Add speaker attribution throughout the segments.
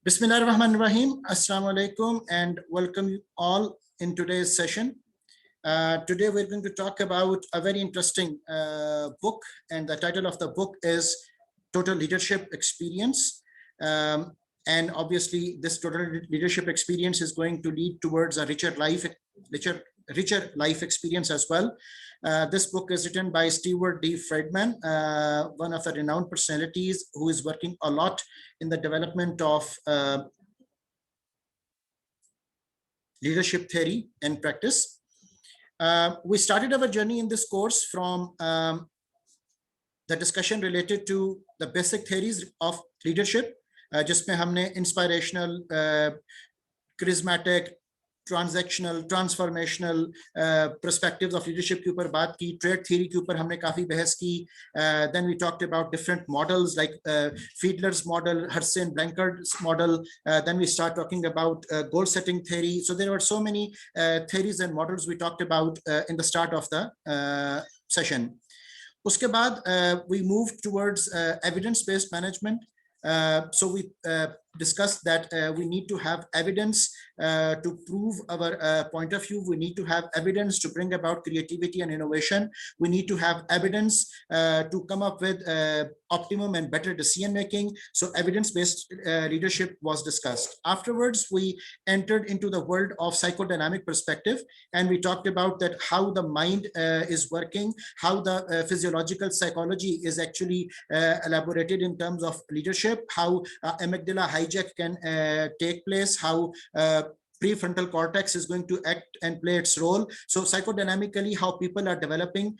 Speaker 1: Bismillahirrahmanirrahim. Assalamu alaikum and welcome you all in today's session. Today we're going to talk about a very interesting book, and the title of the book is Total Leadership Experience. And obviously this total leadership experience is going to lead towards a richer life experience as well. This book is written by Stewart D. Friedman, one of the renowned personalities who is working a lot in the development of leadership theory and practice. We started our journey in this course from the discussion related to the basic theories of leadership, जिसमें हमने inspirational, charismatic, transactional transformational perspectives of leadership के ऊपर बात की, trade theory के ऊपर हमने काफी बहस की, then we talked about different models like Fiedler's model, Hersey Blanchard's model, then we start talking about goal setting theory. So there were so many theories and models we talked about in the start of the session. उसके बाद we move towards evidence based management. So we discussed that we need to have evidence to prove our point of view. We need to have evidence to bring about creativity and innovation. We need to have evidence to come up with optimum and better decision making. So evidence-based leadership was discussed. Afterwards, we entered into the world of psychodynamic perspective, and we talked about that how the mind is working, how the physiological psychology is actually elaborated in terms of leadership, how amygdala hijack can take place, how prefrontal cortex is going to act and play its role. So psychodynamically how people are developing,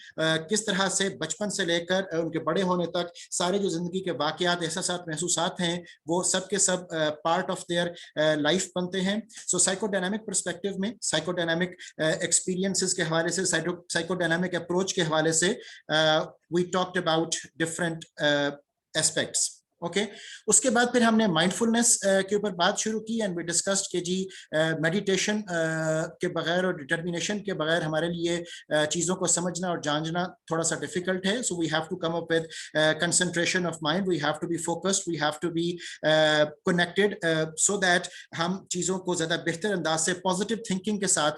Speaker 1: किस तरह से बचपन से लेकर उनके बड़े होने तक सारे जो जिंदगी के वाकयात, एहसासात, महसूसात हैं, वो सब के सब पार्ट ऑफ देयर लाइफ बनते हैं. सो साइकोडायनामिक पर्सपेक्टिव में साइकोडायनामिक एक्सपीरियंसेस के हवाले से, साइकोडायनामिक अप्रोच के हवाले से we talked about different aspects. Okay उसके बाद फिर हमने माइंडफुलनेस के ऊपर बात शुरू की, एंड वी डिस्कस्ड कि जी मेडिटेशन के बगैर और डिटर्मिनेशन के बगैर हमारे लिए चीज़ों को समझना और जानना थोड़ा सा डिफिकल्ट है. So we have to come up with concentration of mind, we have to be focused, we have to be connected, so that हम चीज़ों को ज़्यादा बेहतर अंदाज से पॉजिटिव थिंकिंग के साथ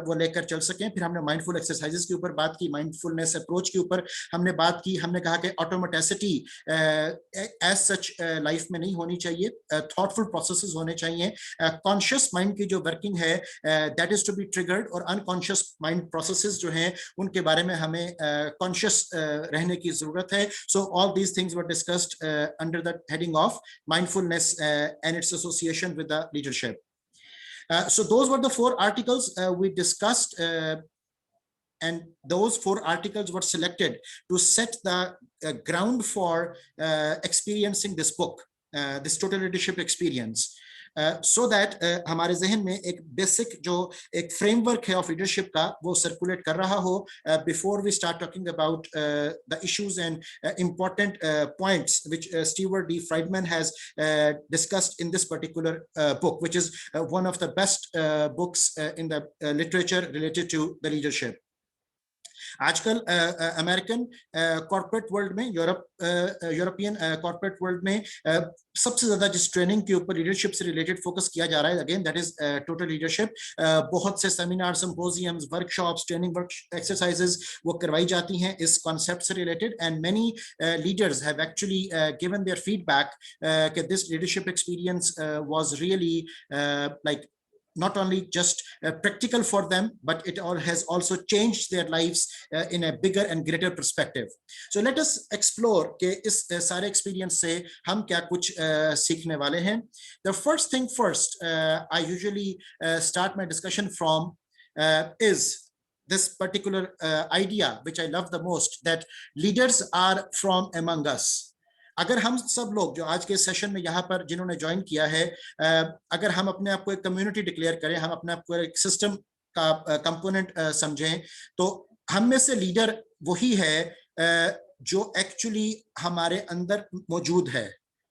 Speaker 1: वो लेकर चल सकें. फिर हमने माइंडफुल एक्सरसाइजेस के ऊपर बात की, माइंडफुलनेस अप्रोच के ऊपर हमने बात की. हमने कहा कि ऑटोमेटिसिटी सच लाइफ में नहीं होनी चाहिए, थॉटफुल प्रोसेसेस होने चाहिए. कॉन्शियस माइंड की जो वर्किंग है that is to be triggered, और अनकॉन्शियस माइंड प्रोसेसेस जो हैं उनके बारे में हमें कॉन्शियस रहने की जरूरत है. So all these things were discussed under the heading of mindfulness and its association with the leadership. So those were the 4 articles we discussed, and those 4 articles were selected to set the ground for experiencing this book, this total leadership experience, so that हमारे जहन में एक basic जो एक framework है of leadership का वो circulate कर रहा हो before we start talking about the issues and important points which Stewart D. Friedman has discussed in this particular book, which is one of the best books in the literature related to the leadership. आजकल American corporate world में, European corporate world में सबसे ज्यादा जिस training के ऊपर leadership से related focus किया जा रहा है, again that is total leadership. बहुत से seminar, symposiums, workshops, training work exercises वो करवाई जाती हैं इस कॉन्सेप्ट से related, and many leaders have actually given their feedback कि this leadership experience was really like not only just practical for them, but it all has also changed their lives in a bigger and greater perspective. So let us explore कि इस सारे experience से हम क्या कुछ सीखने वाले हैं. The first thing first, I usually start my discussion from is this particular idea which I love the most, that leaders are from among us. अगर हम सब लोग जो आज के सेशन में यहाँ पर जिन्होंने ज्वाइन किया है, अगर हम अपने आप को एक कम्युनिटी डिक्लेयर करें, हम अपने आप को एक सिस्टम का कंपोनेंट समझें, तो हम में से लीडर वही है जो एक्चुअली हमारे अंदर मौजूद है.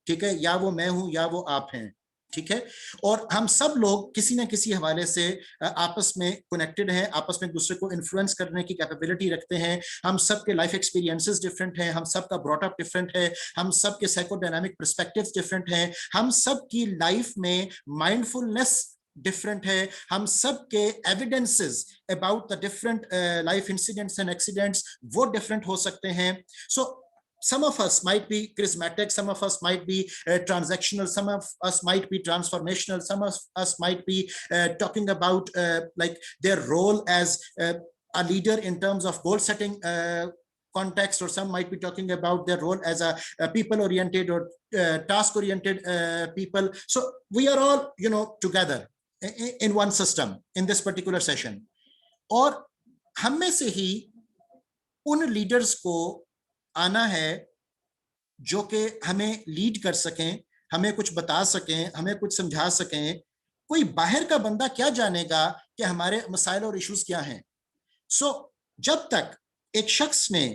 Speaker 1: ठीक है, या वो मैं हूं या वो आप हैं. ठीक है। और हम सब लोग किसी ना किसी हवाले से आपस में कनेक्टेड हैं, आपस में एक दूसरे को इन्फ्लुएंस करने की कैपेबिलिटी रखते हैं। हम सब के लाइफ एक्सपीरियंसेस डिफरेंट हैं, हम सब का ब्रॉट अप डिफरेंट है, हम सब के साइकोडायनामिक पर्सपेक्टिव्स डिफरेंट हैं, हम सब की लाइफ में माइंडफुलनेस डिफरेंट है, हम सब के evidences about the different life incidents and accidents वो डिफरेंट हो सकते हैं। सो some of us might be charismatic, some of us might be transactional, some of us might be transformational, some of us might be talking about like their role as a leader in terms of goal setting context, or some might be talking about their role as a people oriented or task oriented people. So we are all, you know, together in one system in this particular session. और हम में से ही उन leaders को आना है जो कि हमें लीड कर सकें, हमें कुछ बता सकें, हमें कुछ समझा सकें। कोई बाहर का बंदा क्या जानेगा कि हमारे मसाइल और इश्यूज क्या हैं। सो जब तक एक शख्स ने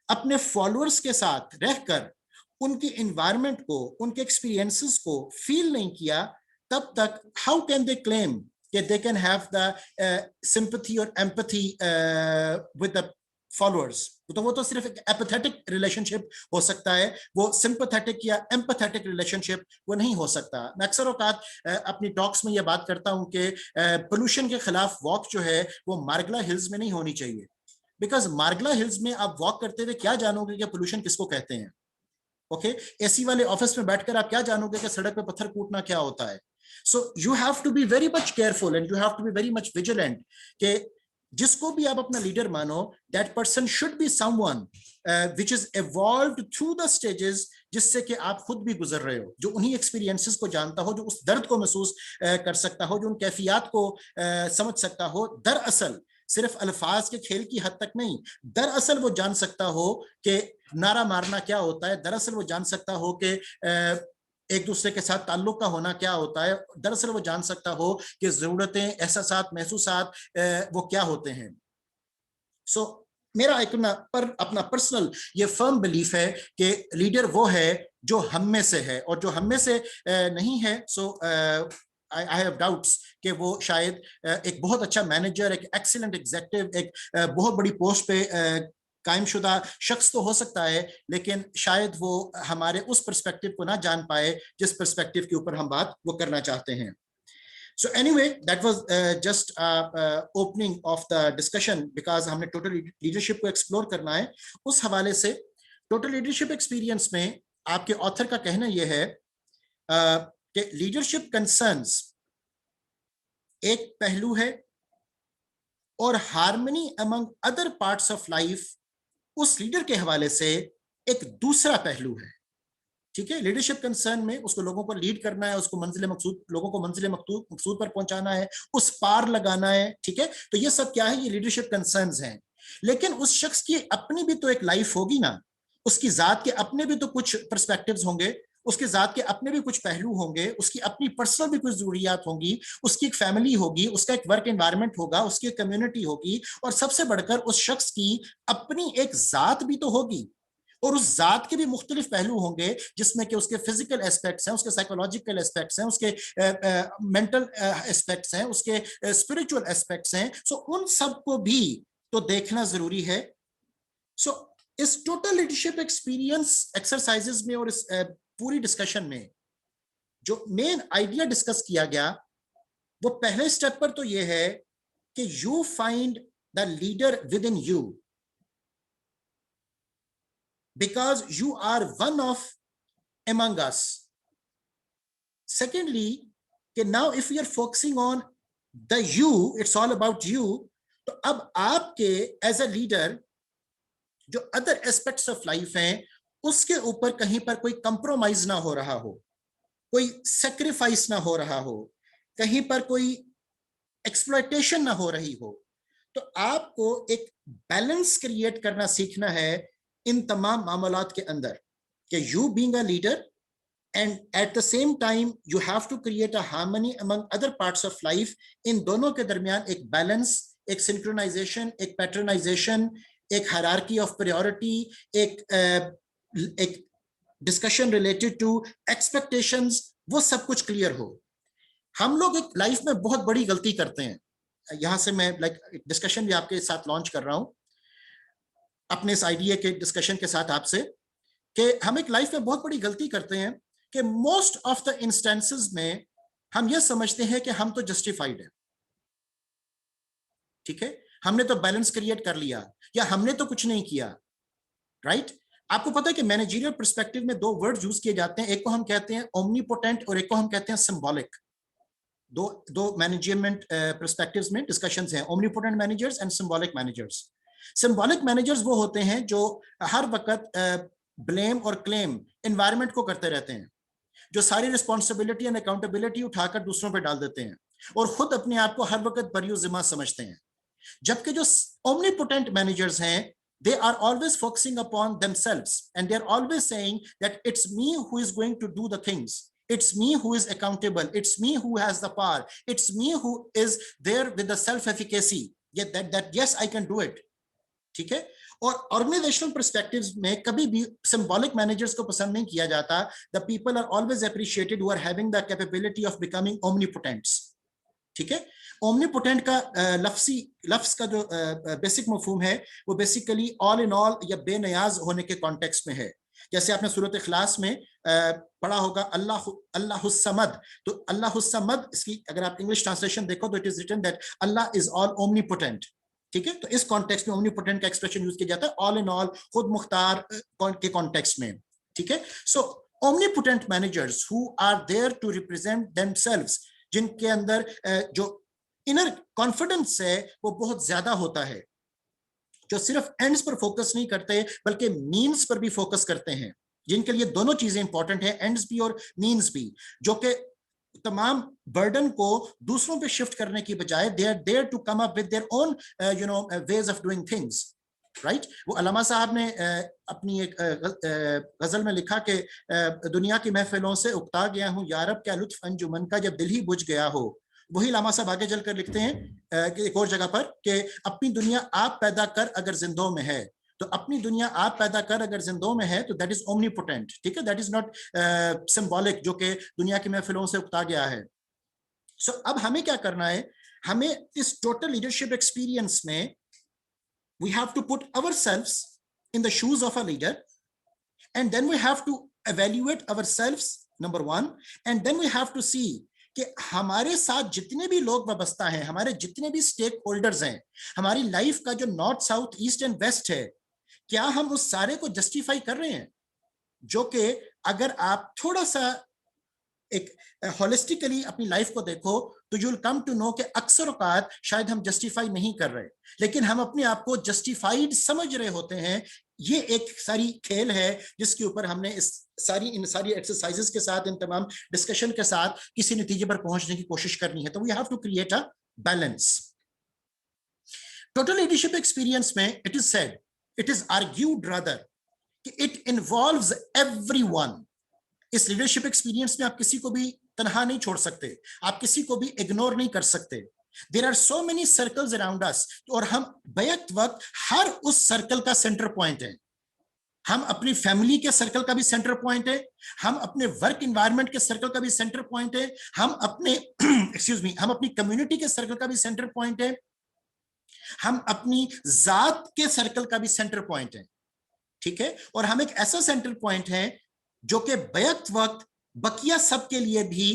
Speaker 1: अपने फॉलोअर्स के साथ रहकर उनकी एनवायरनमेंट को, उनके एक्सपीरियंसेस को फील नहीं किया, तब तक हाउ कैन दे क्लेम कि they can have the sympathy और एम्पैथी विद द फॉलोअर्स। तो वो तो सिर्फ एक एपैथेटिक रिलेशनशिप हो सकता है, वो सिंपैथेटिक या एम्पैथेटिक रिलेशनशिप वो नहीं हो सकता। मैं अक्सर औकात अपनी टॉक्स में ये बात करता हूं कि पोल्यूशन के खिलाफ वॉक जो है वो मार्गला हिल्स में नहीं होनी चाहिए, बिकॉज मार्गला हिल्स में आप वॉक करते हुए क्या जानोगे कि पोल्यूशन किसको कहते हैं। ओके, एसी वाले ऑफिस में बैठकर आप क्या जानोगे कि सड़क पे पत्थर कूटना क्या होता है। So you have to be very much careful and you have to be very much vigilant कि जिसको भी आप अपना लीडर मानो, that person should be someone which is evolved through the stages, जिससे कि आप खुद भी गुजर रहे हो, जो उन्हीं एक्सपीरियंसेस को जानता हो, जो उस दर्द को महसूस कर सकता हो, जो उन कैफियत को समझ सकता हो। दरअसल सिर्फ अल्फाज के खेल की हद तक नहीं, दरअसल वो जान सकता हो कि नारा मारना क्या होता है, दरअसल वो जान सकता हो कि एक दूसरे के साथ ताल्लुक का होना क्या होता है, दरअसल वो जान सकता हो कि जरूरतें, एहसासात, महसूसात वो क्या होते हैं। सो मेरा एक अपना पर्सनल ये फर्म बिलीफ है कि लीडर वो है जो हम में से है, और जो हम में से नहीं है, सो I have doubts कि वो शायद एक बहुत अच्छा मैनेजर, एक एक्सीलेंट एग्जीक्यूटिव, एक बहुत बड़ी पोस्ट पे कायमशुदा शख्स तो हो सकता है, लेकिन शायद वो हमारे उस पर्सपेक्टिव को ना जान पाए जिस पर्सपेक्टिव के ऊपर हम बात वो करना चाहते हैं। So anyway, that was just opening of the discussion, because हमने टोटल लीडरशिप को एक्सप्लोर करना है। उस हवाले से टोटल लीडरशिप एक्सपीरियंस में आपके ऑथर का कहना यह है कि लीडरशिप कंसर्न्स एक पहलू है और harmony among other parts of life उस लीडर के हवाले से एक दूसरा पहलू है। ठीक है, लीडरशिप कंसर्न में उसको लोगों को लीड करना है, उसको मंजिल मकसूद, लोगों को मंजिल मकसूद पर पहुंचाना है, उस पार लगाना है। ठीक है, तो ये सब क्या है, ये लीडरशिप कंसर्न्स हैं। लेकिन उस शख्स की अपनी भी तो एक लाइफ होगी ना, उसकी जात के अपने भी तो कुछ पर्सपेक्टिव्स होंगे, उसके जात के अपने भी कुछ पहलू होंगे, उसकी अपनी पर्सनल भी कुछ जरूरियात होंगी, उसकी एक फैमिली होगी, उसका एक वर्क एनवायरनमेंट होगा, उसकी एक कम्युनिटी होगी, और सबसे बढ़कर उस शख्स की अपनी एक जात भी तो होगी, और उस जात के भी मुख्तलिफ पहलू होंगे, जिसमें कि उसके फिजिकल एस्पेक्ट्स हैं, उसके साइकोलॉजिकल एस्पेक्ट्स हैं, उसके मेंटल एस्पेक्ट्स हैं, उसके स्पिरिचुअल एस्पेक्ट्स हैं। सो उन सब को भी तो देखना जरूरी है। सो इस टोटल लीडरशिप एक्सपीरियंस एक्सरसाइजेस में और इस पूरी डिस्कशन में जो मेन आइडिया डिस्कस किया गया, वो पहले स्टेप पर तो ये है कि you find the leader with in you, because you are one of among us. Secondly, now if we are focusing on the you, it's all about you, तो अब आपके as a leader जो other aspects of life हैं, उसके ऊपर कहीं पर कोई compromise ना हो रहा हो, कोई sacrifice ना हो रहा हो, कहीं पर कोई exploitation ना हो रही हो, तो आपको एक बैलेंस क्रिएट करना सीखना है इन तमाम मामलात के अंदर, कि you being a leader and at the same time you have to create a harmony among other parts of life. इन दोनों के दरमियान एक बैलेंस, एक सिंक्रोनाइजेशन, एक पैटर्नाइजेशन, एक हायरार्की ऑफ प्रायोरिटी, एक डिस्कशन रिलेटेड टू एक्सपेक्टेशंस, वो सब कुछ क्लियर हो। हम लोग एक लाइफ में बहुत बड़ी गलती करते हैं, यहां से मैं डिस्कशन भी आपके साथ लॉन्च कर रहा हूं अपने इस आइडिया के डिस्कशन के साथ आपसे, कि हम एक लाइफ में बहुत बड़ी गलती करते हैं कि मोस्ट ऑफ द इंस्टेंसेस में हम ये समझते हैं कि हम तो जस्टिफाइड है, ठीक है, हमने तो बैलेंस क्रिएट कर लिया, या हमने तो कुछ नहीं किया, राइट। आपको पता है कि मैनेजरियल पर्सपेक्टिव में दो वर्ड यूज किए जाते हैं, एक को हम कहते हैं ओमनीपोटेंट और एक को हम कहते हैं सिंबॉलिक। दो मैनेजमेंट पर्सपेक्टिव्स में डिस्कशंस हैं, omnipotent managers and symbolic managers. Symbolic managers वो होते हैं जो हर वक्त ब्लेम और क्लेम एनवायरनमेंट को करते रहते हैं, जो सारी रिस्पॉन्सिबिलिटी एंड अकाउंटेबिलिटी उठाकर दूसरों पर डाल देते हैं और खुद अपने आप को हर वक्त बरी जिम्मा समझते हैं। जबकि जो omnipotent managers हैं, they are always focusing upon themselves and they are always saying that it's me who is going to do the things, it's me who is accountable, it's me who has the power, it's me who is there with the self efficacy, that yes I can do it, ठीक है। और organisational perspectives में कभी भी symbolic managers को पसंद नहीं किया जाता। The people are always appreciated who are having the capability of becoming omnipotents, ठीक है। ओमनीपोटेंट का लफ्ज का जो बेसिक मफहूम है वो बेसिकली ऑल इन ऑल या बेनियाज होने के कॉन्टेक्स्ट में है। जैसे आपने सूरत इखलास में पढ़ा होगा अल्लाह समद, तो अल्लाह समद इसकी अगर आप इंग्लिश ट्रांसलेशन देखो तो it is written that Allah is all omnipotent, ठीक है। तो इस कॉन्टेक्स्ट में ओमनीपोटेंट का एक्सप्रेशन यूज किया जाता है ऑल इन ऑल, खुद मुख्तार के कॉन्टेक्स्ट में, ठीक है। So omnipotent managers who are there to represent themselves, जिनके अंदर जो इनर कॉन्फिडेंस है वो बहुत ज्यादा होता है, जो सिर्फ एंड्स पर फोकस नहीं करते बल्कि मीन्स पर भी फोकस करते हैं, जिनके लिए दोनों चीजें इंपॉर्टेंट है, एंड्स भी और मीन्स भी, जो कि तमाम बर्डन को दूसरों पे शिफ्ट करने की बजाय they are there to come up with their own ways of doing things, right. वो अल्लामा साहब ने अपनी एक गजल में लिखा कि दुनिया की महफिलों से उकता गया हूँ यारब क्या लुत्फ अंजुमन का जब दिल ही बुझ गया हो। वही अल्लामा साहब आगे चलकर लिखते हैं एक और जगह पर कि अपनी दुनिया आप पैदा कर अगर जिंदों में है, तो अपनी दुनिया आप पैदा कर अगर जिंदों में है तो दैट इज ओमनीपोटेंट, ठीक है, दैट इज नॉट सिंबॉलिक जो कि दुनिया की महफिलों से उकता गया है। सो अब हमें क्या करना है, हमें इस टोटल लीडरशिप एक्सपीरियंस में we have to put ourselves in the shoes of a leader, and then we have to evaluate ourselves, number one, and then we have to see कि हमारे साथ जितने भी लोग वाबस्ता हैं, हमारे जितने भी स्टेक होल्डर्स हैं, हमारी लाइफ का जो north south east and west है, क्या हम उस सारे को जस्टिफाई कर रहे हैं। जो कि अगर आप थोड़ा सा एक होलिस्टिकली अपनी लाइफ को देखो तो you will come to know कि अक्सर औकात शायद हम जस्टिफाई नहीं कर रहे, लेकिन हम अपने आप को जस्टिफाइड समझ रहे होते हैं। ये एक सारी खेल है जिसके ऊपर हमने इन सारी एक्सरसाइजेस के साथ, इन तमाम डिस्कशन के साथ किसी नतीजे पर पहुंचने की कोशिश करनी है। तो we have to create a balance. Total leadership experience में it is said, it is argued rather कि इट इन्वॉल्व्स एवरीवन। इस लीडरशिप एक्सपीरियंस में आप किसी को भी तनहा नहीं छोड़ सकते, आप किसी को भी इग्नोर नहीं कर सकते। There are so many circles around us, और हम बैक वक्त हर उस सर्कल का सेंटर पॉइंट है। हम अपनी फैमिली के सर्कल का भी सेंटर पॉइंट है, हम अपने वर्क एनवायरनमेंट के सर्कल का भी सेंटर पॉइंट है, हम अपने हम अपनी कम्युनिटी के सर्कल का भी सेंटर पॉइंट है, हम अपनी जात के सर्कल का भी सेंटर पॉइंट है, ठीक है। और हम एक ऐसा सेंटर पॉइंट है जो कि बैक वक्त बकिया सबके लिए भी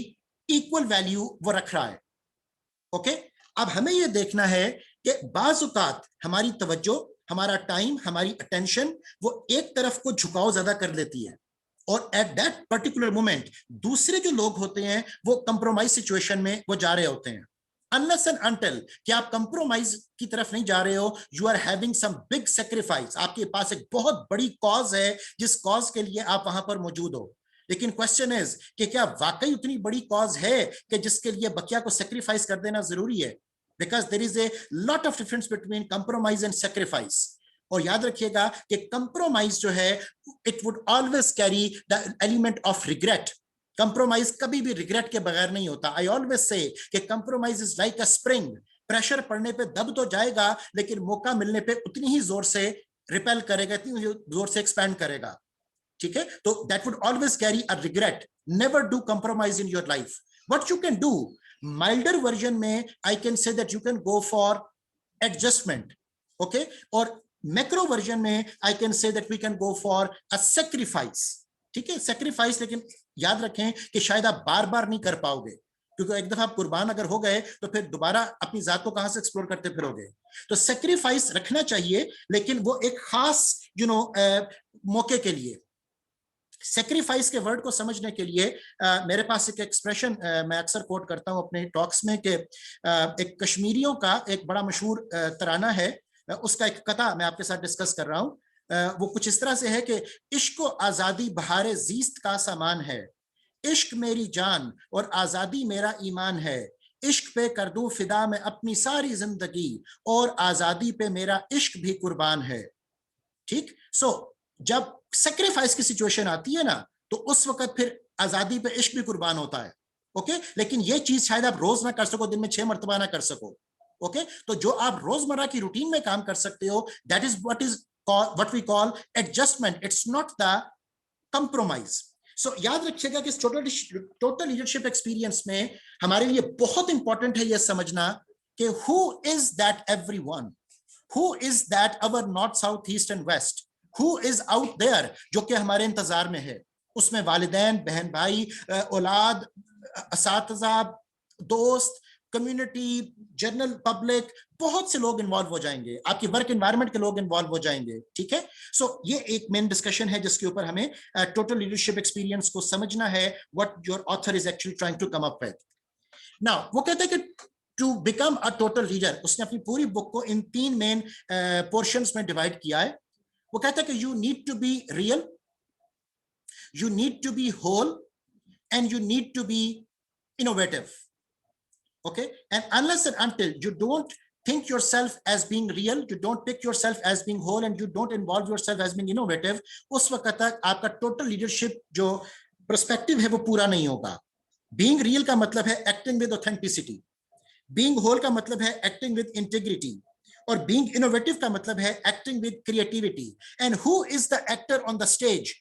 Speaker 1: इक्वल वैल्यू वो रख रहा है, ओके। अब हमें ये देखना है कि बाज़ औक़ात हमारी तवज्जो, हमारा टाइम, हमारी अटेंशन वो एक तरफ को झुकाव ज्यादा कर लेती है, और एट दैट पर्टिकुलर मोमेंट दूसरे जो लोग होते हैं वो कंप्रोमाइज सिचुएशन में वो जा रहे होते हैं। Unless and until कि आप कंप्रोमाइज की तरफ नहीं जा रहे हो, you are having some big sacrifice, आपके पास एक बहुत बड़ी कॉज है जिस कॉज के लिए आप वहां पर मौजूद हो। लेकिन क्वेश्चन इज कि क्या वाकई उतनी बड़ी कॉज है कि जिसके लिए बकिया को सेक्रीफाइस कर देना जरूरी है? Because there is a lot of difference between compromise and sacrifice. और याद रखिएगा कि कंप्रोमाइज जो है it would always carry the element of regret. Compromise कभी भी रिग्रेट के बगैर नहीं होता। आई ऑलवेज से कि compromise is like a spring, pressure पड़ने पे दब तो जाएगा लेकिन मौका मिलने पे उतनी ही जोर से रिपेल करेगा, इतनी जोर से एक्सपैंड करेगा, ठीक है। तो that would always carry a regret. Never do compromise in your life. What you can do, milder version में I can say that you can go for adjustment, okay, और मैक्रो वर्जन में I can say that we can go for a sacrifice, ठीक है, sacrifice, लेकिन याद रखें कि शायद आप बार बार नहीं कर पाओगे, क्योंकि एक दफा आप कुर्बान अगर हो गए तो फिर दोबारा अपनी जात को कहां से एक्सप्लोर करते फिरोगे। तो सेक्रीफाइस रखना चाहिए, लेकिन वो एक खास मौके के लिए। सेक्रीफाइस के वर्ड को समझने के लिए मेरे पास एक एक्सप्रेशन मैं अक्सर कोट करता हूं अपने टॉक्स में कि एक कश्मीरियों का एक बड़ा मशहूर तराना है, उसका एक कथा मैं आपके साथ डिस्कस कर रहा हूं। वो कुछ इस तरह से है कि इश्क और आजादी बहारे जीस्त का सामान है, इश्क मेरी जान और आजादी मेरा ईमान है, इश्क पे कर दूं फिदा में अपनी सारी जिंदगी और आजादी पे मेरा इश्क भी कुर्बान है। ठीक, सो जब सेक्रीफाइस की सिचुएशन आती है ना, तो उस वक्त फिर आजादी पे इश्क भी कुर्बान होता है, ओके। लेकिन ये चीज शायद आप रोज ना कर सको, दिन में 6 मरतबा ना कर सको, ओके। तो जो आप रोजमर्रा की रूटीन में काम कर सकते हो, that is what we call adjustment, it's not the compromise. So याद रखिएगा कि इस टोटल लीडरशिप एक्सपीरियंस में हमारे लिए बहुत इंपॉर्टेंट है यह समझना कि who is that everyone, who is that our north south east and west, who is out there जो कि हमारे इंतजार में है। उसमें वालिदैन, बहन भाई, औलाद, असातिज़ा, दोस्त, कम्युनिटी, जनरल पब्लिक, बहुत से लोग इन्वॉल्व हो जाएंगे, आपकी वर्क एनवायरनमेंट के लोग इन्वॉल्व हो जाएंगे, ठीक है। सो ये एक मेन डिस्कशन है जिसके ऊपर हमें टोटल लीडरशिप एक्सपीरियंस को समझना है, what your author is actually trying to come up with. Now वो कहते हैं कि to become a total leader, उसने अपनी पूरी बुक को इन 3 मेन पोर्शंस में डिवाइड किया है। वो कहता है कि you need to be real, you need to be whole, and you need to be innovative, okay, and unless and until you don't think yourself as being real, you don't pick yourself as being whole, and you don't involve yourself as being innovative, उस वक्त तक आपका total leadership जो perspective है वो पूरा नहीं होगा। बीइंग रियल का मतलब है acting with authenticity, being whole का मतलब है एक्टिंग विद इंटीग्रिटी, और बीइंग इनोवेटिव का मतलब है acting with creativity. And who is the actor on the stage?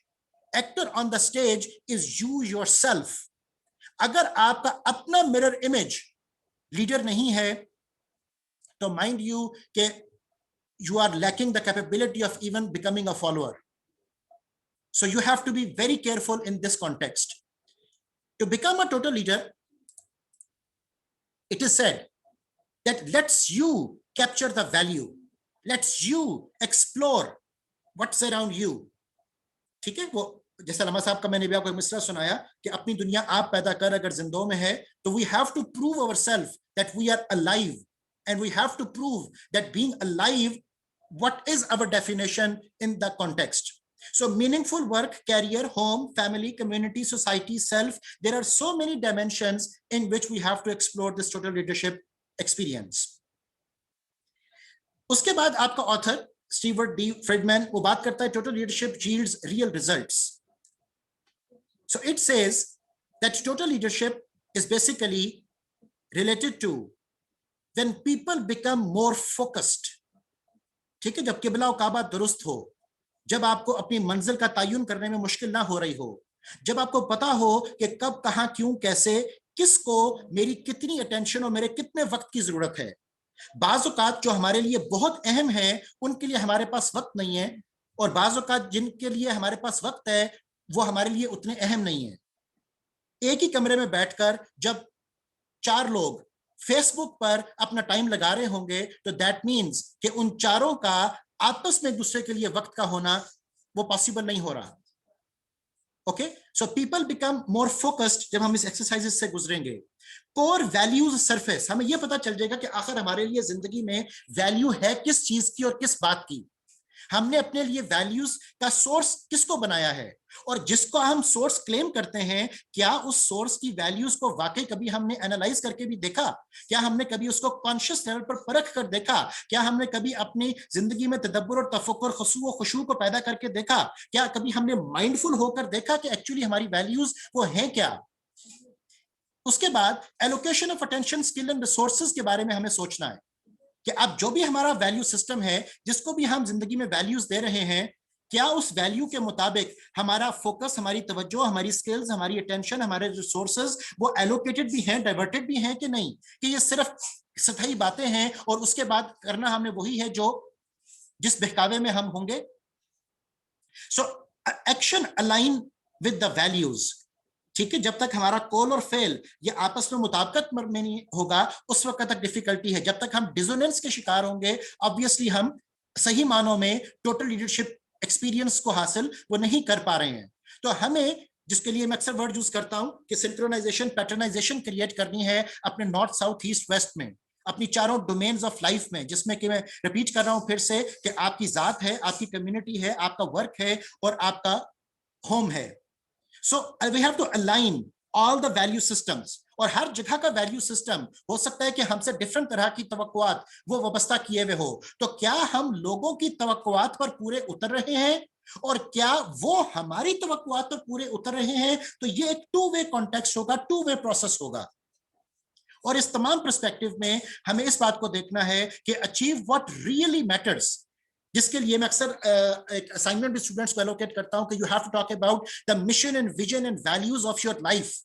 Speaker 1: Actor on the stage is you yourself. अगर आपका अपना मिरर इमेज लीडर नहीं है तो माइंड यू के you are lacking the capability of even becoming a follower. So you have to be very careful in this context. To become a total leader, it is said that lets you capture the value, lets you explore what's around you, ठीक है। वो जैसे लम्हा साहब का मैंने भी आपको मिसरा सुनाया कि अपनी दुनिया आप पैदा कर, अगर जिंदों में है तो we have to prove ourselves that we are alive, and we have to prove that being alive what is our definition in the context. So meaningful work, career, home, family, community, society, self, there are so many dimensions in which we have to explore this total leadership experience. उसके बाद आपका author Stewart D Friedman वो बात करता है total leadership yields real results. So it says that total leadership is basically related to when people become more focused, ठीक है, जब किबला और काबा दुरुस्त हो, जब आपको अपनी मंजिल का तयन करने में मुश्किल ना हो रही हो, जब आपको पता हो कि कब, कहां, क्यों, कैसे, किसको मेरी कितनी अटेंशन और मेरे कितने वक्त की जरूरत है। बाज़ औक़ात जो हमारे लिए बहुत अहम है उनके लिए हमारे पास वक्त नहीं है, और बाज़ औक़ात जिनके लिए हमारे पास वक्त है वो हमारे लिए उतने अहम नहीं है। एक ही कमरे में बैठकर जब 4 लोग फेसबुक पर अपना टाइम लगा रहे होंगे तो दैट मीन्स कि उन चारों का आपस में एक दूसरे के लिए वक्त का होना वो पॉसिबल नहीं हो रहा। Okay, so people become more focused जब हम इस एक्सरसाइजेस से गुजरेंगे। कोर वैल्यूज सरफेस, हमें यह पता चल जाएगा कि आखिर हमारे लिए जिंदगी में वैल्यू है किस चीज की और किस बात की। हमने अपने लिए वैल्यूज का सोर्स किसको बनाया है, और जिसको हम सोर्स क्लेम करते हैं क्या उस सोर्स की वैल्यूज को वाकई कभी हमने एनालाइज करके भी देखा? क्या हमने कभी उसको कॉन्शियस लेवल पर परख कर देखा? क्या हमने कभी अपनी जिंदगी में तदब्बुर और तफक्कुर, खुशू और खुशू को पैदा करके देखा? क्या कभी हमने माइंडफुल होकर देखा कि एक्चुअली हमारी वैल्यूज वो हैं क्या? उसके बाद allocation of attention, skill and resources के बारे में हमें सोचना है कि अब जो भी हमारा वैल्यू सिस्टम है, जिसको भी हम जिंदगी में वैल्यूज दे रहे हैं, क्या उस वैल्यू के मुताबिक हमारा फोकस, हमारी तवज्जो, हमारी स्किल्स, हमारी अटेंशन, हमारे रिसोर्सेज वो एलोकेटेड भी हैं, डाइवर्टेड भी हैं कि नहीं, कि ये सिर्फ सतही बातें हैं और उसके बाद करना हमने वही है जो जिस बहकावे में हम होंगे। So action align with the values, ठीक है। जब तक हमारा कॉल और फेल ये आपस में मुताबिकत में नहीं होगा उस वक्त तक डिफिकल्टी है। जब तक हम डिसोनेंस के शिकार होंगे ऑब्वियसली हम सही मानों में टोटल लीडरशिप एक्सपीरियंस को हासिल वो नहीं कर पा रहे हैं। तो हमें, जिसके लिए मैं अक्सर वर्ड यूज करता हूं कि सिंक्रोनाइजेशन, पैटर्नाइजेशन क्रिएट करनी है अपने नॉर्थ, साउथ, ईस्ट, वेस्ट में, अपनी चारों डोमेन्स ऑफ लाइफ में, जिसमें कि मैं रिपीट कर रहा हूं फिर से कि आपकी जात है, आपकी कम्युनिटी है, आपका वर्क है और आपका होम है। So we have to align all the value systems, और हर जगह का वैल्यू सिस्टम हो सकता है कि हमसे डिफरेंट तरह की तवक्कुआत वो वाबस्ता किए हुए हो। तो क्या हम लोगों की तवक्कुआत पर पूरे उतर रहे हैं और क्या वो हमारी तवक्कुआत पर पूरे उतर रहे हैं? तो ये एक टू वे कॉन्टेक्स्ट होगा, टू वे प्रोसेस होगा। और इस तमाम पर्सपेक्टिव में हमें इस बात को देखना है कि अचीव व्हाट रियली मैटर्स, जिसके लिए मैं अक्सर एक असाइनमेंट भी स्टूडेंट्स को एलोकेट करता हूं कि you have to talk about the mission and vision and values of your life.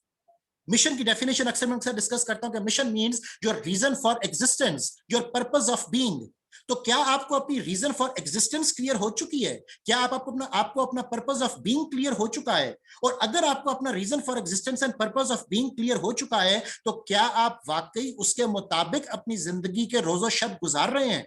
Speaker 1: Mission की डेफिनेशन अक्सर मैं डिस्कस करता हूं कि mission means your reason for existence, your purpose of being. तो क्या आपको अपनी रीजन फॉर एग्जिस्टेंस क्लियर हो चुकी है? क्या आपको अपना पर्पस ऑफ बीइंग क्लियर हो चुका है? और अगर आपको अपना reason for existence and purpose of being clear हो चुका है तो क्या आप वाकई उसके मुताबिक अपनी जिंदगी के रोजो शब गुजार रहे हैं?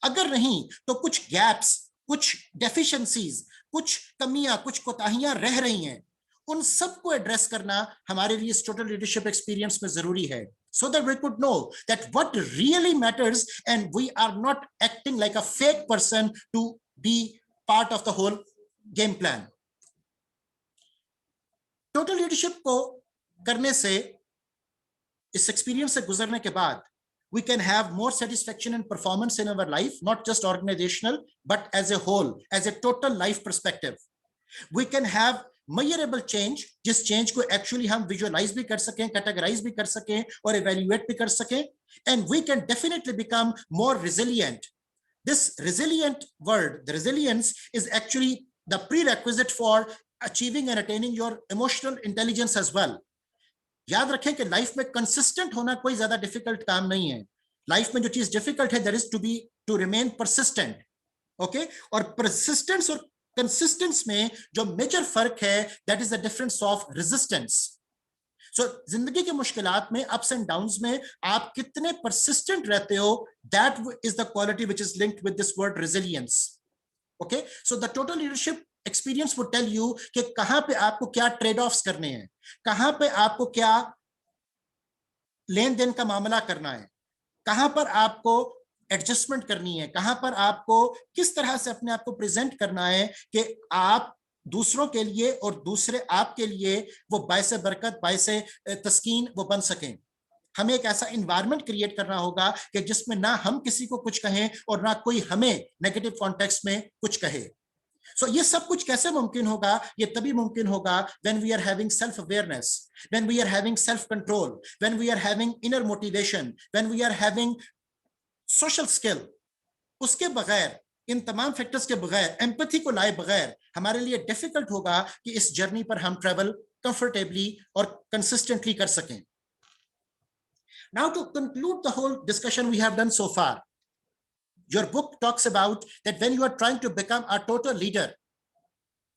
Speaker 1: अगर नहीं तो कुछ गैप्स, कुछ डेफिशिएंसीज, कुछ कमियां, कुछ कोताहियां रह रही हैं। उन सबको एड्रेस करना हमारे लिए इस टोटल लीडरशिप एक्सपीरियंस में जरूरी है, so that we could know that what really matters and we are not acting like a fake person to be part of the whole game plan. Total leadership को करने से, इस experience से गुजरने के बाद we can have more satisfaction and performance in our life, not just organizational, but as a whole, as a total life perspective. We can have measurable change, जिस change को actually हम visualize भी कर सकें, categorize भी कर सकें और evaluate भी कर सकें, and we can definitely become more resilient. This resilient word, the resilience, is actually the prerequisite for achieving and attaining your emotional intelligence as well. याद रखें कि लाइफ में कंसिस्टेंट होना कोई ज्यादा डिफिकल्ट काम नहीं है। लाइफ में जो चीज डिफिकल्ट है that is to remain persistent, okay. और परसिस्टेंस और कंसिस्टेंस में जो मेजर फर्क है that is the difference of resistance. So जिंदगी की मुश्किलात में, अप्स एंड डाउन्स में आप कितने परसिस्टेंट रहते हो, that is the quality which is linked with this word resilience, okay. So the total leadership experience वो टेल यू कि कहां पे आपको क्या ट्रेड ऑफ्स करने हैं, कहां पे आपको क्या लेन देन का मामला करना है, कहां पर आपको एडजस्टमेंट करनी है, कहां पर आपको किस तरह से अपने आप को प्रेजेंट करना है कि आप दूसरों के लिए और दूसरे आपके लिए वो बायसे बरकत, बायसे तस्कीन वो बन सकें। हमें एक ऐसा इन्वायरमेंट क्रिएट करना होगा कि जिसमें ना हम किसी को कुछ कहें और ना कोई हमें नेगेटिव कॉन्टेक्स्ट में कुछ कहे। So, ये सब कुछ कैसे मुमकिन होगा? ये तभी मुमकिन होगा when we are having self awareness, when we are having self control, when we are having inner motivation, when we are having social skill. उसके बगैर, इन तमाम फैक्टर्स के बगैर, एम्पैथी को लाए बगैर हमारे लिए डिफिकल्ट होगा कि इस जर्नी पर हम ट्रेवल कंफर्टेबली और कंसिस्टेंटली कर सकें। Now to conclude the whole discussion we have done so far, your book talks about that when you are trying to become a total leader,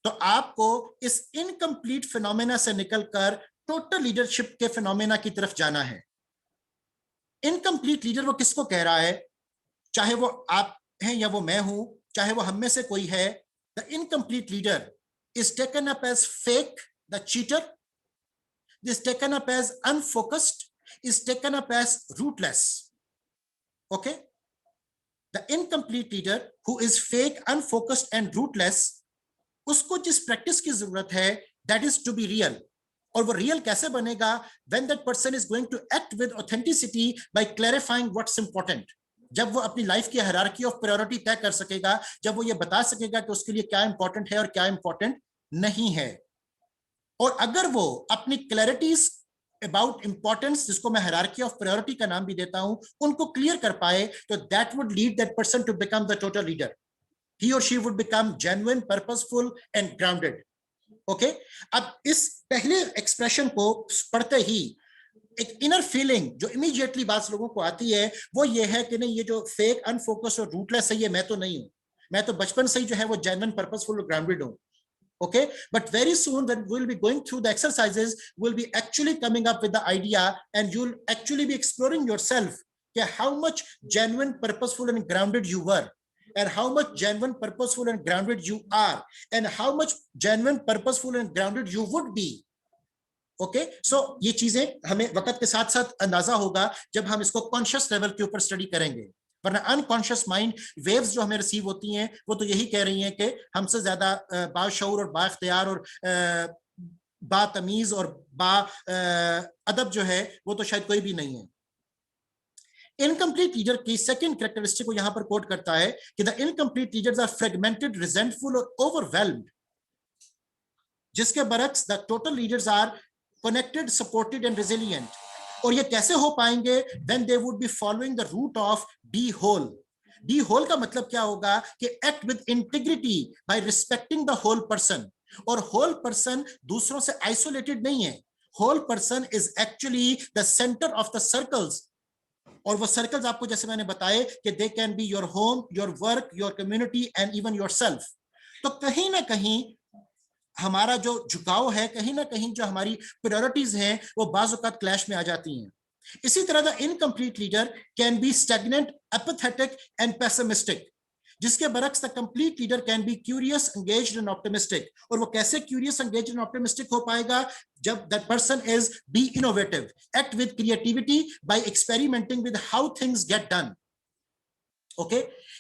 Speaker 1: तो आपको इस इनकम्प्लीट फिनोमेना से निकलकर टोटल लीडरशिप के phenomena की तरफ जाना है। इनकम्प्लीट लीडर वो किसको कह रहा है? चाहे वो आप हैं या वो मैं हूं, चाहे वो हम में से कोई है। The incomplete leader is taken up as fake, the cheater, is taken up as unfocused, is taken up as rootless, okay. The incomplete leader who is fake, unfocused and rootless, उसको जिस प्रैक्टिस की जरूरत है that is to be real। और वो real कैसे बनेगा? When that person is going to act with authenticity by clarifying what's important। जब वो अपनी लाइफ की हायरार्की ऑफ प्रायोरिटी तय कर सकेगा, जब वो ये बता सकेगा कि उसके लिए क्या इंपॉर्टेंट है और क्या इंपॉर्टेंट नहीं है। और अगर वो अपनी क्लैरिटीज अबाउट इंपॉर्टेंस, जिसको मैं हायरार्की ऑफ प्रायोरिटी का नाम भी देता हूं, उनको क्लियर कर पाए, तो that would lead that person to become the total leader. he or she would become genuine, purposeful and grounded. Okay, अब इस पहले एक्सप्रेशन को पढ़ते ही एक इनर फीलिंग जो इमीडिएटली बात लोगों को आती है वो ये है कि नहीं, ये जो फेक, अनफोकस और रूटलेस है ये मैं तो नहीं हूं, मैं तो बचपन से ही जो है वो जेन्युइन, पर्पसफुल और ग्राउंडेड हूं. Okay, but very soon when we'll be going through the exercises, we'll be actually coming up with the idea and you'll actually be exploring yourself, yeah, how much genuine, purposeful and grounded you were, and how much genuine, purposeful and grounded you are, and how much genuine, purposeful and grounded you would be. Okay, so ये चीजें हमें वक्त के साथ साथ अंदाजा होगा जब हम इसको कॉन्शियस लेवल के ऊपर स्टडी करेंगे, वरना अनकॉन्शियस माइंड वेव्स जो हमें रिसीव होती हैं वो तो यही कह रही हैं कि हमसे ज्यादा बाशऊर और बाख्तियार और बातमीज और अदब जो है वो तो शायद कोई भी नहीं है. इनकम्प्लीट लीडर की सेकंड कैरेक्टरिस्टिक को यहां पर कोट करता है कि the incomplete leaders are fragmented, resentful और ओवरवेल्म्ड, जिसके बरक्स the total leaders are connected, supported and resilient. और ये कैसे हो पाएंगे? when they would be following the route of be whole. be whole का मतलब क्या होगा कि act with integrity by respecting the whole person. और whole person दूसरों से isolated नहीं है. whole person is actually the center of the circles. और वो सर्कल्स आपको जैसे मैंने बताए कि they can be your home, your work, your community and even yourself. तो कहीं ना कहीं हमारा जो झुकाव है, कहीं ना कहीं जो हमारी प्रायोरिटीज हैं वो बाज़ औक़ात क्लैश में आ जाती हैं. इसी तरह the incomplete leader can be stagnant, apathetic and pessimistic, जिसके बरक्स the complete leader can be curious, engaged and optimistic. और वो कैसे क्यूरियस, एंगेज्ड एंड ऑप्टिमिस्टिक हो पाएगा? जब that person is be innovative, act with creativity by experimenting with how things get done. Okay,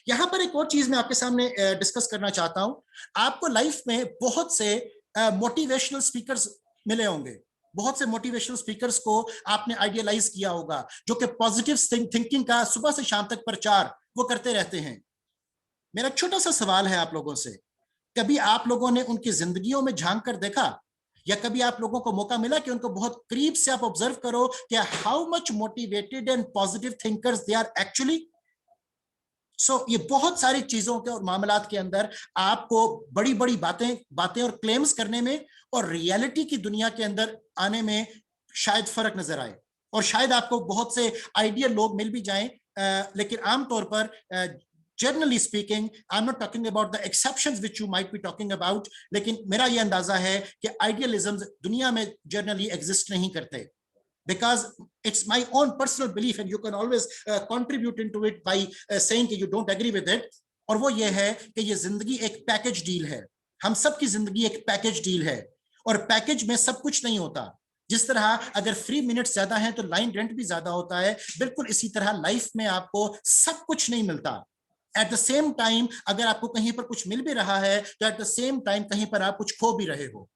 Speaker 1: यहां पर एक और चीज मैं आपके सामने डिस्कस करना चाहता हूं. आपको लाइफ में बहुत से मोटिवेशनल स्पीकर्स मिले होंगे, बहुत से मोटिवेशनल स्पीकर्स को आपने आइडियलाइज किया होगा जो कि पॉजिटिव थिंकिंग का सुबह से शाम तक प्रचार वो करते रहते हैं. मेरा छोटा सा सवाल है आप लोगों से, कभी आप लोगों ने उनकी जिंदगियों में झांक कर देखा, या कभी आप लोगों को मौका मिला कि उनको बहुत करीब से आप ऑब्जर्व करो कि how much motivated and positive thinkers they are actually? ये बहुत सारी चीजों के और मामलात के अंदर आपको बड़ी बड़ी बातें और क्लेम्स करने में और रियलिटी की दुनिया के अंदर आने में शायद फर्क नजर आए, और शायद आपको बहुत से आइडियल लोग मिल भी जाएं, लेकिन आमतौर पर generally speaking, I am not talking about the exceptions which you might be talking about, लेकिन मेरा यह अंदाजा है कि आइडियलिज्म दुनिया में जनरली एग्जिस्ट नहीं करते. Because it's my own personal belief and you can always contribute into it by saying that you don't agree with it. और वो ये है कि ये जिंदगी एक पैकेज डील है. हम सब की जिंदगी एक पैकेज डील है, और पैकेज में सब कुछ नहीं होता. जिस तरह अगर फ्री मिनट्स ज्यादा हैं तो लाइन रेंट भी ज्यादा होता है, बिल्कुल इसी तरह लाइफ में आपको सब कुछ नहीं मिलता. एट द सेम टाइम अगर आपको कहीं पर कुछ मिल भी रहा है तो एट द सेम टाइम कहीं पर आप कुछ खो भी रहे हो.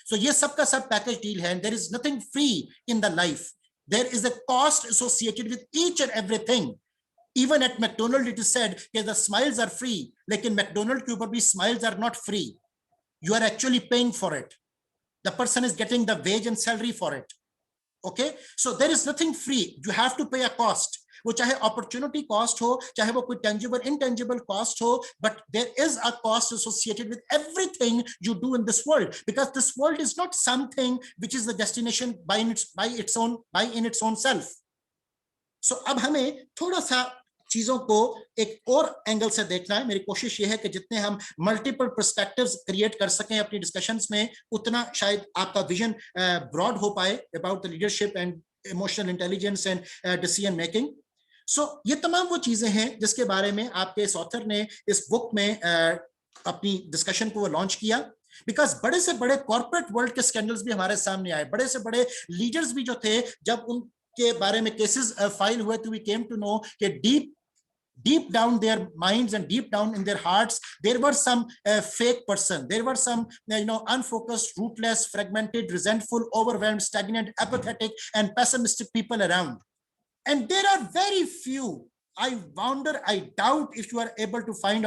Speaker 1: So ये सबका सब पैकेज डील है, and there is nothing free in the life. There is a cost associated with each and everything. Even at McDonald's it is said that the smiles are free, लेकिन McDonald's के ऊपर भी smiles are not free. You are actually paying for it. The person is getting the wage and salary for it. Okay, so there is nothing free. You have to pay a cost. वो चाहे opportunity cost हो, चाहे वो कोई tangible intangible cost हो, but there is a cost associated with everything you do in this world, because this world is not something which is the destination by in its own self. So अब हमें थोड़ा सा चीजों को एक और angle से देखना है. मेरी कोशिश ये है कि जितने हम मल्टीपल पर्सपेक्टिव्स क्रिएट कर सकें अपनी डिस्कशंस में, उतना शायद आपका विजन ब्रॉड हो पाए about the leadership and emotional intelligence and decision making. ये तमाम वो चीजें हैं जिसके बारे में आपके इस ऑथर ने इस बुक में अपनी डिस्कशन को लॉन्च किया. बिकॉज बड़े से बड़े कॉर्पोरेट वर्ल्ड के स्कैंडल्स भी हमारे सामने आए, बड़े से बड़े लीडर्स भी जो थे, जब उनके बारे में केसेस फाइल हुए तो वी केम टू नो कि deep down their minds and deep down in their hearts there were some fake person, there were some unfocused, rootless, fragmented, resentful, overwhelmed, stagnant, apathetic and pessimistic people around. And there are very few, I wonder, I doubt if you are able to find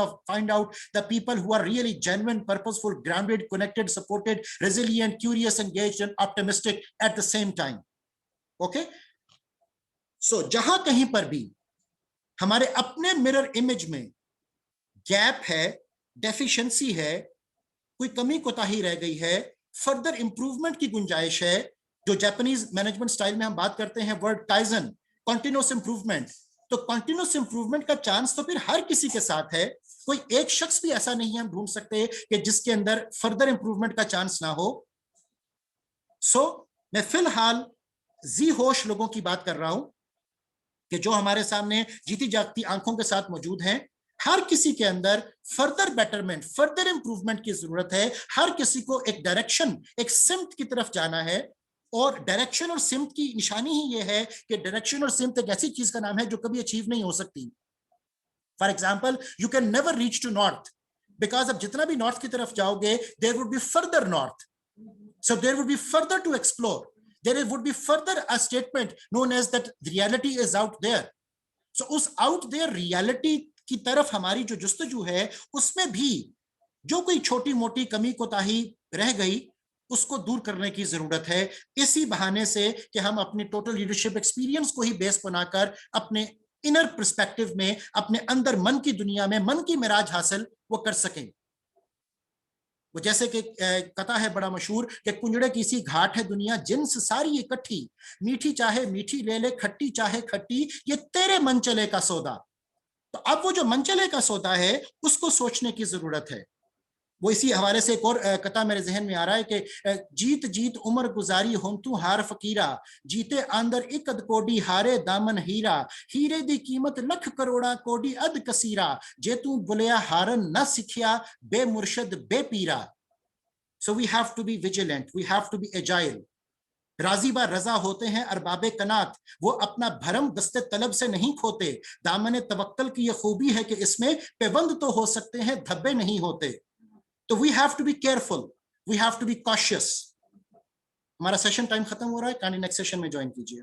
Speaker 1: out the people who are really genuine, purposeful, grounded, connected, supported, resilient, curious, engaged and optimistic at the same time. Okay, so जहां कहीं पर भी हमारे अपने mirror image में gap है, deficiency है, कोई कमी कोताही रह गई है, फर्दर इंप्रूवमेंट की गुंजाइश है, जो जापानीज मैनेजमेंट स्टाइल में हम बात करते हैं वर्ड काइजन, कॉन्टिन्यूस इंप्रूवमेंट। तो कॉन्टिन्यूस इंप्रूवमेंट का चांस तो फिर हर किसी के साथ है, कोई एक शख्स भी ऐसा नहीं है हम ढूंढ सकते कि जिसके अंदर फर्दर इंप्रूवमेंट का चांस ना हो। सो मैं फिलहाल जी होश लोगों की बात कर रहा हूं कि जो हमारे सामने जीती जागती आंखों के साथ मौजूद हैं। हर किसी के अंदर फर्दर बेटरमेंट, फर्दर इंप्रूवमेंट की जरूरत है। हर किसी को एक डायरेक्शन, एक सिम्त की तरफ जाना है। और डायरेक्शन और सिम्त की निशानी ही यह है कि डायरेक्शन और सिम्त एक ऐसी चीज का नाम है जो कभी अचीव नहीं हो सकती। For example, you can never reach to north, because अब जितना भी नॉर्थ की तरफ जाओगे there would be further north, so there would be further to explore, there would be further a statement known as that the reality is out there. So उस out there reality की तरफ हमारी जो जुस्तजू है, उसमें भी जो कोई छोटी मोटी कमी कोताही रह गई उसको दूर करने की जरूरत है। इसी बहाने से कि हम अपने टोटल लीडरशिप एक्सपीरियंस को ही बेस बनाकर अपने इनर पर्सपेक्टिव में, अपने अंदर मन की दुनिया में मन की मिराज हासिल वो कर सकें। वो जैसे कि कथा है बड़ा मशहूर कि कुंजड़े की सी घाट है दुनिया, जिन्स सारी इकट्ठी, मीठी चाहे मीठी ले ले, खट्टी चाहे खट्टी, ये तेरे मन चले का सौदा। तो अब वो जो मन चले का सौदा है उसको सोचने की जरूरत है। वो इसी हवाले से एक और कथा मेरे जहन में आ रहा है कि जीत जीत उम्र गुजारी होंतू हार फकीरा, जीते अंदर एक अद कोडी हारे दामन हीरा, हीरे दी कीमत लख करोड़ा कोडी अद कसीरा, जे तू बुलिया हारन न सिखिया बे मुर्शद बे पीरा। So we have to be vigilant, we have to be agile. राजी बा रजा होते हैं अरबाबे कनात, वो अपना भरम दस्ते तलब से नहीं खोते, दामन तवक्कल की ये खूबी है कि इसमें पेबंद तो हो सकते हैं धब्बे नहीं होते। तो we have to be careful, we have to be cautious. हमारा सेशन टाइम खत्म हो रहा है, काइंडली नेक्स्ट सेशन में ज्वाइन कीजिए।